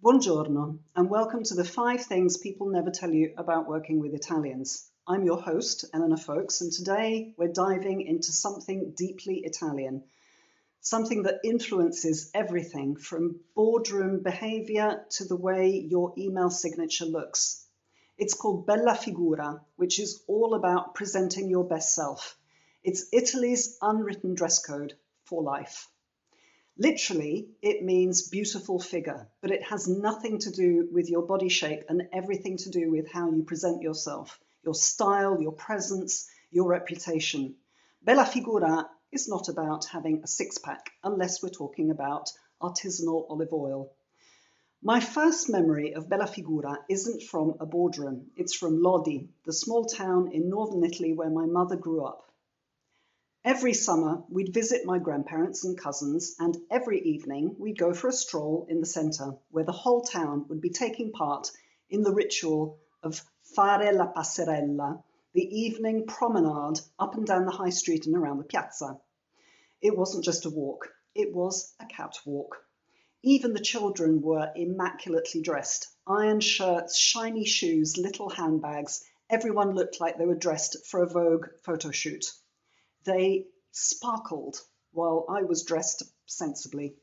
Buongiorno, and welcome to the 5 things people never tell you about working with Italians. I'm your host, Eleanor Folks, and today we're diving into something deeply Italian, something that influences everything from boardroom behavior to the way your email signature looks. It's called bella figura, which is all about presenting your best self. It's Italy's unwritten dress code for life. Literally, it means beautiful figure, but it has nothing to do with your body shape and everything to do with how you present yourself, your style, your presence, your reputation. Bella figura is not about having a six-pack, unless we're talking about artisanal olive oil. My first memory of bella figura isn't from a boardroom. It's from Lodi, the small town in northern Italy where my mother grew up. Every summer, we'd visit my grandparents and cousins, and every evening we'd go for a stroll in the centre, where the whole town would be taking part in the ritual of fare la passerella, the evening promenade up and down the high street and around the piazza. It wasn't just a walk, it was a catwalk. Even the children were immaculately dressed. Iron shirts, shiny shoes, little handbags. Everyone looked like they were dressed for a Vogue photo shoot. They sparkled while I was dressed sensibly.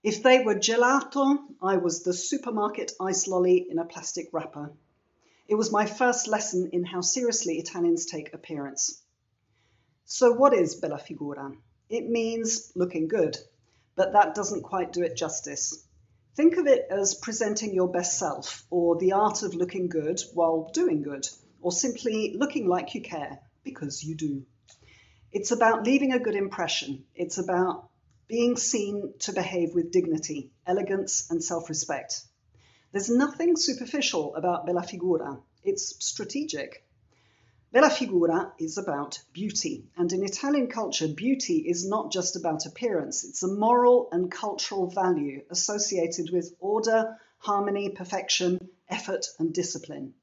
If they were gelato, I was the supermarket ice lolly in a plastic wrapper. It was my first lesson in how seriously Italians take appearance. So what is bella figura? It means looking good, but that doesn't quite do it justice. Think of it as presenting your best self, or the art of looking good while doing good, or simply looking like you care, because you do. It's about leaving a good impression. It's about being seen to behave with dignity, elegance, and self-respect. There's nothing superficial about bella figura. It's strategic. Bella figura is about beauty, and in Italian culture, beauty is not just about appearance. It's a moral and cultural value associated with order, harmony, perfection, effort, and discipline.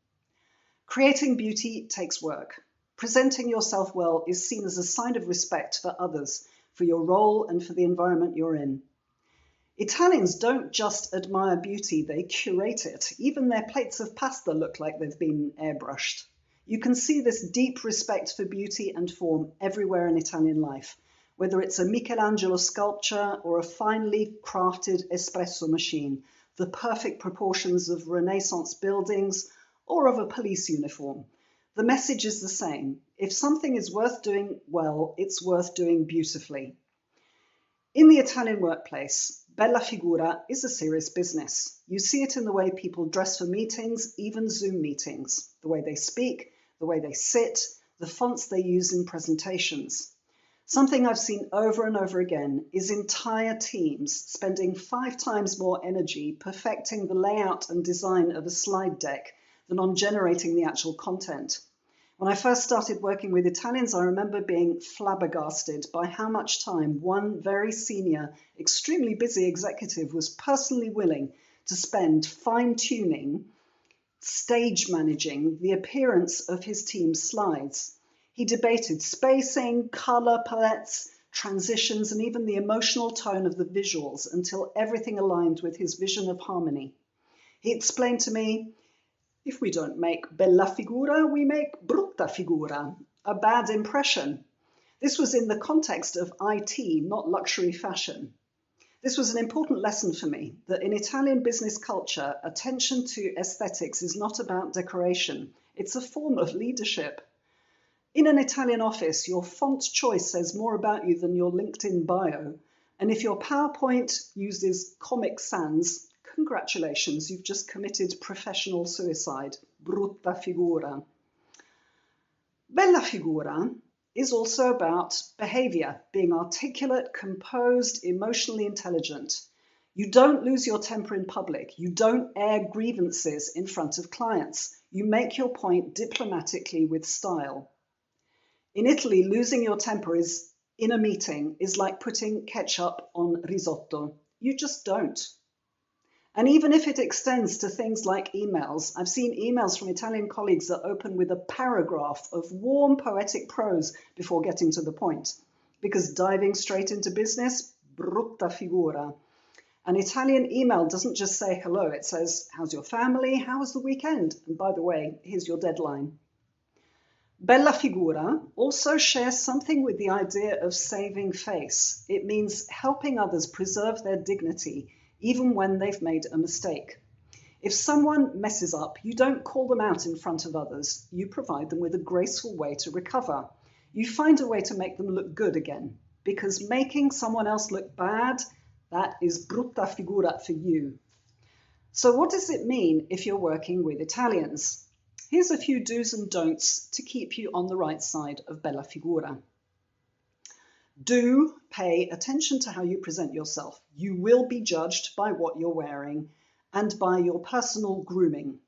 Creating beauty takes work. Presenting yourself well is seen as a sign of respect for others, for your role and for the environment you're in. Italians don't just admire beauty, they curate it. Even their plates of pasta look like they've been airbrushed. You can see this deep respect for beauty and form everywhere in Italian life, whether it's a Michelangelo sculpture or a finely crafted espresso machine, the perfect proportions of Renaissance buildings or of a police uniform. The message is the same. If something is worth doing well, it's worth doing beautifully. In the Italian workplace, bella figura is a serious business. You see it in the way people dress for meetings, even Zoom meetings, the way they speak, the way they sit, the fonts they use in presentations. Something I've seen over and over again is entire teams spending 5 times more energy perfecting the layout and design of a slide deck than on generating the actual content. When I first started working with Italians, I remember being flabbergasted by how much time one very senior, extremely busy executive was personally willing to spend fine-tuning, stage managing the appearance of his team's slides. He debated spacing, color palettes, transitions, and even the emotional tone of the visuals until everything aligned with his vision of harmony. He explained to me, if we don't make bella figura, we make brutta figura, a bad impression. This was in the context of IT, not luxury fashion. This was an important lesson for me, that in Italian business culture, attention to aesthetics is not about decoration. It's a form of leadership. In an Italian office, your font choice says more about you than your LinkedIn bio. And if your PowerPoint uses Comic Sans, congratulations, you've just committed professional suicide. Brutta figura. Bella figura is also about behavior, being articulate, composed, emotionally intelligent. You don't lose your temper in public. You don't air grievances in front of clients. You make your point diplomatically with style. In Italy, losing your temper in a meeting is like putting ketchup on risotto. You just don't. And even if it extends to things like emails, I've seen emails from Italian colleagues that open with a paragraph of warm poetic prose before getting to the point. Because diving straight into business, brutta figura. An Italian email doesn't just say hello, it says, how's your family? How was the weekend? And by the way, here's your deadline. Bella figura also shares something with the idea of saving face. It means helping others preserve their dignity, even when they've made a mistake. If someone messes up, you don't call them out in front of others. You provide them with a graceful way to recover. You find a way to make them look good again, because making someone else look bad, that is brutta figura for you. So what does it mean if you're working with Italians? Here's a few do's and don'ts to keep you on the right side of bella figura. Do pay attention to how you present yourself. You will be judged by what you're wearing and by your personal grooming.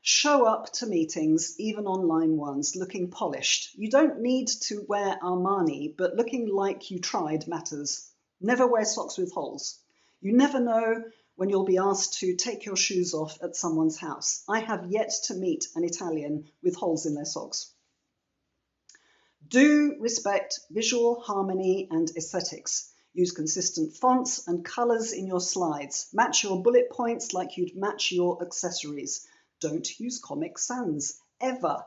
Show up to meetings, even online ones, looking polished. You don't need to wear Armani, but looking like you tried matters. Never wear socks with holes. You never know when you'll be asked to take your shoes off at someone's house. I have yet to meet an Italian with holes in their socks. Do respect visual harmony and aesthetics. Use consistent fonts and colours in your slides. Match your bullet points like you'd match your accessories. Don't use Comic Sans, ever.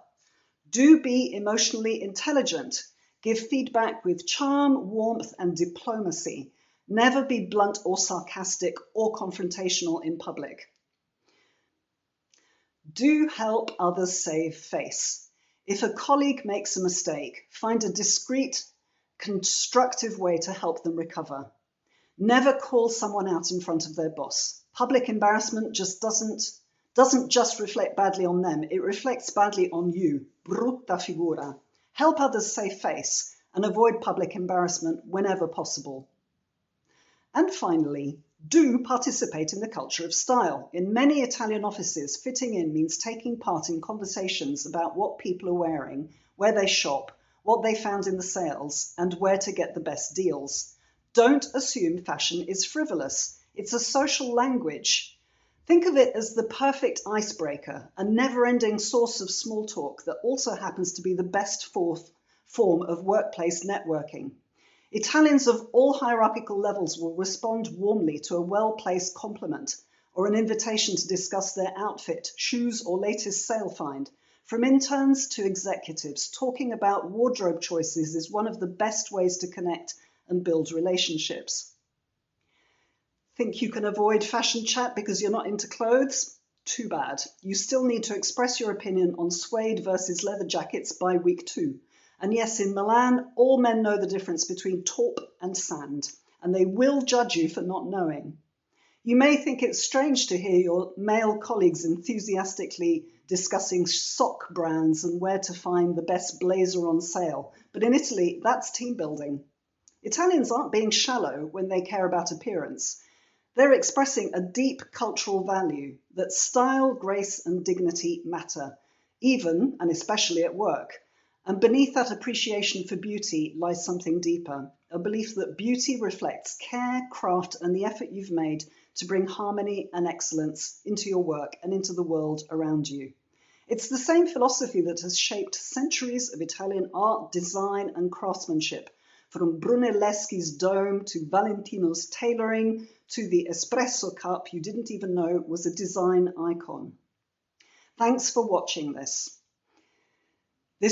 Do be emotionally intelligent. Give feedback with charm, warmth, and diplomacy. Never be blunt or sarcastic or confrontational in public. Do help others save face. If a colleague makes a mistake, find a discreet, constructive way to help them recover. Never call someone out in front of their boss. Public embarrassment just doesn't just reflect badly on them, it reflects badly on you. Brutta figura. Help others save face and avoid public embarrassment whenever possible. And finally, do participate in the culture of style. In many Italian offices, fitting in means taking part in conversations about what people are wearing, where they shop, what they found in the sales, and where to get the best deals. Don't assume fashion is frivolous. It's a social language. Think of it as the perfect icebreaker, a never-ending source of small talk that also happens to be the best form of workplace networking. Italians of all hierarchical levels will respond warmly to a well-placed compliment or an invitation to discuss their outfit, shoes, or latest sale find. From interns to executives, talking about wardrobe choices is one of the best ways to connect and build relationships. Think you can avoid fashion chat because you're not into clothes? Too bad. You still need to express your opinion on suede versus leather jackets by week 2. And yes, in Milan, all men know the difference between taupe and sand, and they will judge you for not knowing. You may think it's strange to hear your male colleagues enthusiastically discussing sock brands and where to find the best blazer on sale, but in Italy, that's team building. Italians aren't being shallow when they care about appearance. They're expressing a deep cultural value that style, grace, and dignity matter, even and especially at work. And beneath that appreciation for beauty lies something deeper, a belief that beauty reflects care, craft, and the effort you've made to bring harmony and excellence into your work and into the world around you. It's the same philosophy that has shaped centuries of Italian art, design, and craftsmanship, from Brunelleschi's dome to Valentino's tailoring to the espresso cup you didn't even know was a design icon. Thanks for watching this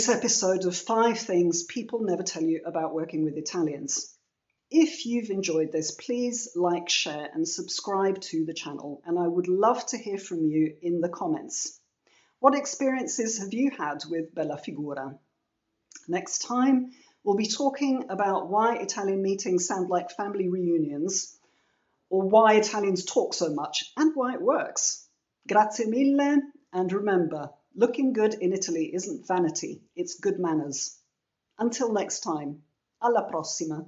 episode of 5 Things People Never Tell You About Working with Italians. If you've enjoyed this, please like, share, and subscribe to the channel, and I would love to hear from you in the comments. What experiences have you had with Bella Figura? Next time, we'll be talking about why Italian meetings sound like family reunions, or why Italians talk so much, and why it works. Grazie mille, and remember, looking good in Italy isn't vanity, it's good manners. Until next time, alla prossima.